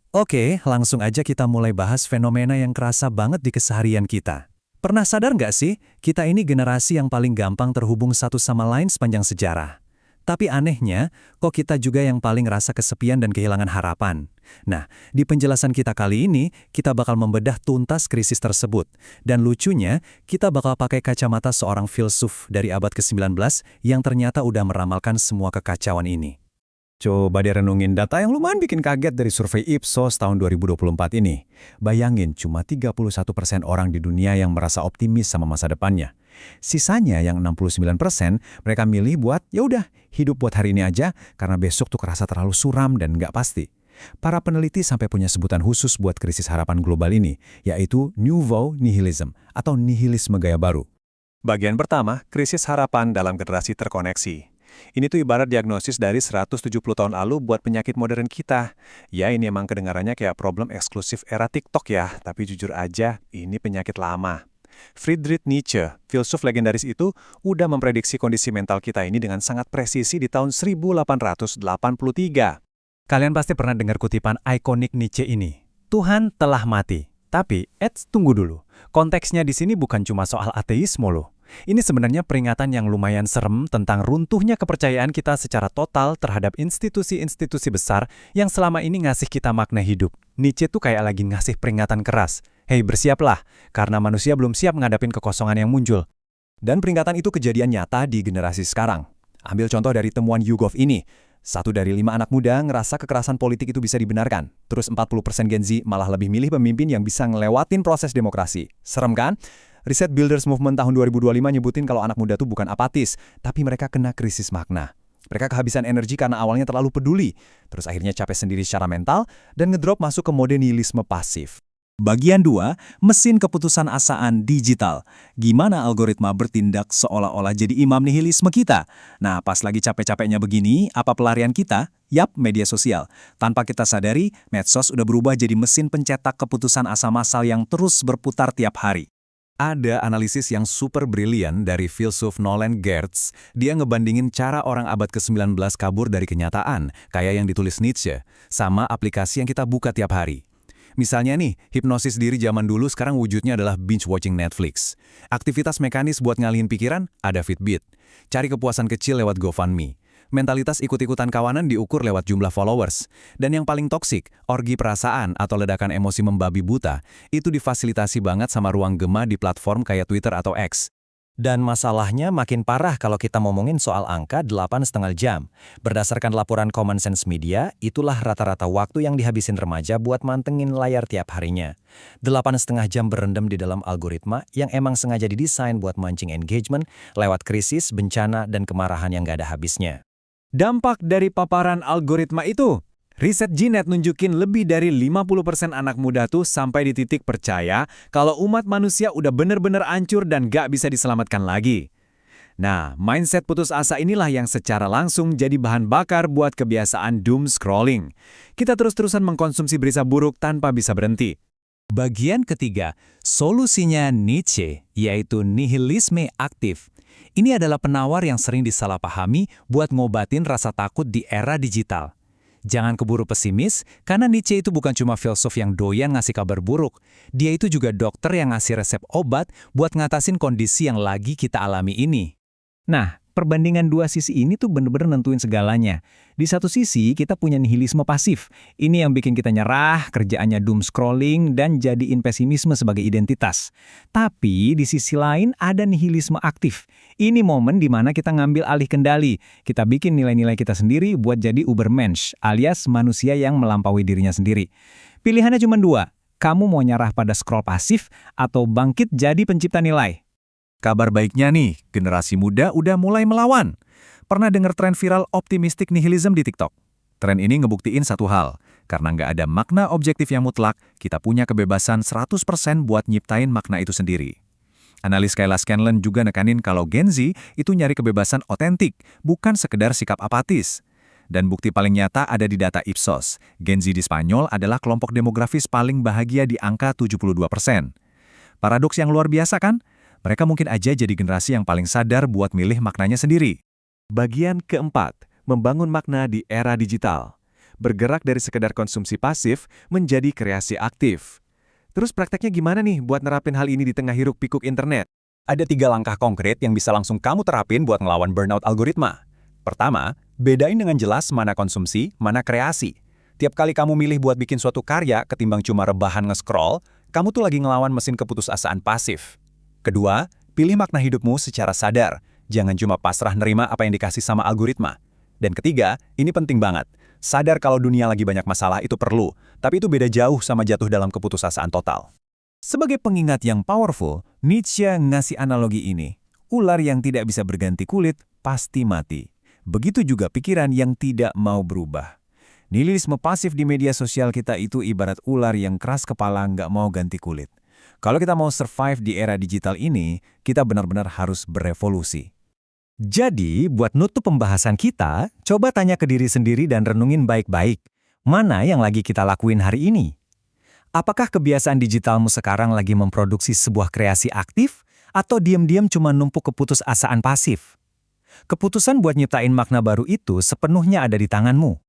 Oke, langsung aja kita mulai bahas fenomena yang kerasa banget di keseharian kita. Pernah sadar nggak sih, kita ini generasi yang paling gampang terhubung satu sama lain sepanjang sejarah. Tapi anehnya, kok kita juga yang paling rasa kesepian dan kehilangan harapan. Nah, di penjelasan kita kali ini, kita bakal membedah tuntas krisis tersebut. Dan lucunya, kita bakal pakai kacamata seorang filsuf dari abad ke-19 yang ternyata udah meramalkan semua kekacauan ini. Coba direnungin data yang lumayan bikin kaget dari survei Ipsos tahun 2024 ini. Bayangin cuma 31% orang di dunia yang merasa optimis sama masa depannya. Sisanya yang 69% mereka milih buat ya udah hidup buat hari ini aja karena besok tuh kerasa terlalu suram dan nggak pasti. Para peneliti sampai punya sebutan khusus buat krisis harapan global ini, yaitu Nouveau Nihilism atau nihilisme gaya baru. Bagian pertama, krisis harapan dalam generasi terkoneksi. Ini tuh ibarat diagnosis dari 170 tahun lalu buat penyakit modern kita. Ya, ini emang kedengarannya kayak problem eksklusif era TikTok ya, tapi jujur aja, ini penyakit lama. Friedrich Nietzsche, filsuf legendaris itu, udah memprediksi kondisi mental kita ini dengan sangat presisi di tahun 1883. Kalian pasti pernah dengar kutipan ikonik Nietzsche ini. Tuhan telah mati. Tapi, tunggu dulu. Konteksnya di sini bukan cuma soal ateisme loh. Ini sebenarnya peringatan yang lumayan serem tentang runtuhnya kepercayaan kita secara total terhadap institusi-institusi besar yang selama ini ngasih kita makna hidup. Nietzsche tuh kayak lagi ngasih peringatan keras. Hei, bersiaplah, karena manusia belum siap ngadapin kekosongan yang muncul. Dan peringatan itu kejadian nyata di generasi sekarang. Ambil contoh dari temuan YouGov ini. 1 dari 5 anak muda ngerasa kekerasan politik itu bisa dibenarkan. Terus 40% Gen Z malah lebih milih pemimpin yang bisa ngelewatin proses demokrasi. Serem kan? Riset Builders Movement tahun 2025 nyebutin kalau anak muda tuh bukan apatis, tapi mereka kena krisis makna. Mereka kehabisan energi karena awalnya terlalu peduli, terus akhirnya capek sendiri secara mental, dan ngedrop masuk ke mode nihilisme pasif. Bagian 2, mesin keputusan asaan digital. Gimana algoritma bertindak seolah-olah jadi imam nihilisme kita? Nah, pas lagi capek-capeknya begini, apa pelarian kita? Yap, media sosial. Tanpa kita sadari, medsos udah berubah jadi mesin pencetak keputusan asa massal yang terus berputar tiap hari. Ada analisis yang super brilian dari filsuf Nolan Gertz. Dia ngebandingin cara orang abad ke-19 kabur dari kenyataan, kayak yang ditulis Nietzsche, sama aplikasi yang kita buka tiap hari. Misalnya nih, hipnosis diri zaman dulu sekarang wujudnya adalah binge-watching Netflix. Aktivitas mekanis buat ngalihin pikiran, ada Fitbit. Cari kepuasan kecil lewat GoFundMe. Mentalitas ikut-ikutan kawanan diukur lewat jumlah followers. Dan yang paling toksik, orgi perasaan atau ledakan emosi membabi buta, itu difasilitasi banget sama ruang gema di platform kayak Twitter atau X. Dan masalahnya makin parah kalau kita ngomongin soal angka 8,5 jam. Berdasarkan laporan Common Sense Media, itulah rata-rata waktu yang dihabisin remaja buat mantengin layar tiap harinya. 8,5 jam berendam di dalam algoritma yang emang sengaja didesain buat mancing engagement lewat krisis, bencana, dan kemarahan yang gak ada habisnya. Dampak dari paparan algoritma itu, riset Gnet nunjukin lebih dari 50% anak muda tuh sampai di titik percaya kalau umat manusia udah bener-bener hancur dan gak bisa diselamatkan lagi. Nah, mindset putus asa inilah yang secara langsung jadi bahan bakar buat kebiasaan doom scrolling. Kita terus-terusan mengkonsumsi berita buruk tanpa bisa berhenti. Bagian ketiga, solusinya Nietzsche, yaitu nihilisme aktif. Ini adalah penawar yang sering disalahpahami buat ngobatin rasa takut di era digital. Jangan keburu pesimis, karena Nietzsche itu bukan cuma filsuf yang doyan ngasih kabar buruk. Dia itu juga dokter yang ngasih resep obat buat ngatasin kondisi yang lagi kita alami ini. Nah, perbandingan dua sisi ini tuh bener-bener nentuin segalanya. Di satu sisi, kita punya nihilisme pasif. Ini yang bikin kita nyerah, kerjaannya doom scrolling, dan jadiin pesimisme sebagai identitas. Tapi, di sisi lain ada nihilisme aktif. Ini momen di mana kita ngambil alih kendali. Kita bikin nilai-nilai kita sendiri buat jadi Ubermensch, alias manusia yang melampaui dirinya sendiri. Pilihannya cuma 2. Kamu mau nyerah pada scroll pasif atau bangkit jadi pencipta nilai? Kabar baiknya nih, generasi muda udah mulai melawan. Pernah dengar tren viral optimistic nihilism di TikTok? Tren ini ngebuktiin satu hal, karena nggak ada makna objektif yang mutlak, kita punya kebebasan 100% buat nyiptain makna itu sendiri. Analis Kayla Scanlon juga nekanin kalau Gen Z itu nyari kebebasan otentik, bukan sekedar sikap apatis. Dan bukti paling nyata ada di data Ipsos. Gen Z di Spanyol adalah kelompok demografis paling bahagia di angka 72%. Paradoks yang luar biasa kan? Mereka mungkin aja jadi generasi yang paling sadar buat milih maknanya sendiri. Bagian keempat, membangun makna di era digital. bergerak dari sekedar konsumsi pasif menjadi kreasi aktif. Terus prakteknya gimana nih buat nerapin hal ini di tengah hiruk-pikuk internet? Ada 3 langkah konkret yang bisa langsung kamu terapin buat ngelawan burnout algoritma. Pertama, bedain dengan jelas mana konsumsi, mana kreasi. Tiap kali kamu milih buat bikin suatu karya ketimbang cuma rebahan nge-scroll, kamu tuh lagi ngelawan mesin keputusasaan pasif. Kedua, pilih makna hidupmu secara sadar. Jangan cuma pasrah nerima apa yang dikasih sama algoritma. Dan ketiga, ini penting banget. Sadar kalau dunia lagi banyak masalah itu perlu, tapi itu beda jauh sama jatuh dalam keputusasaan total. Sebagai pengingat yang powerful, Nietzsche ngasih analogi ini. Ular yang tidak bisa berganti kulit pasti mati. Begitu juga pikiran yang tidak mau berubah. Nihilisme pasif di media sosial kita itu ibarat ular yang keras kepala nggak mau ganti kulit. Kalau kita mau survive di era digital ini, kita benar-benar harus berevolusi. Jadi, buat nutup pembahasan kita, coba tanya ke diri sendiri dan renungin baik-baik. Mana yang lagi kita lakuin hari ini? Apakah kebiasaan digitalmu sekarang lagi memproduksi sebuah kreasi aktif, atau diam-diam cuma numpuk keputusasaan pasif? Keputusan buat nyiptain makna baru itu sepenuhnya ada di tanganmu.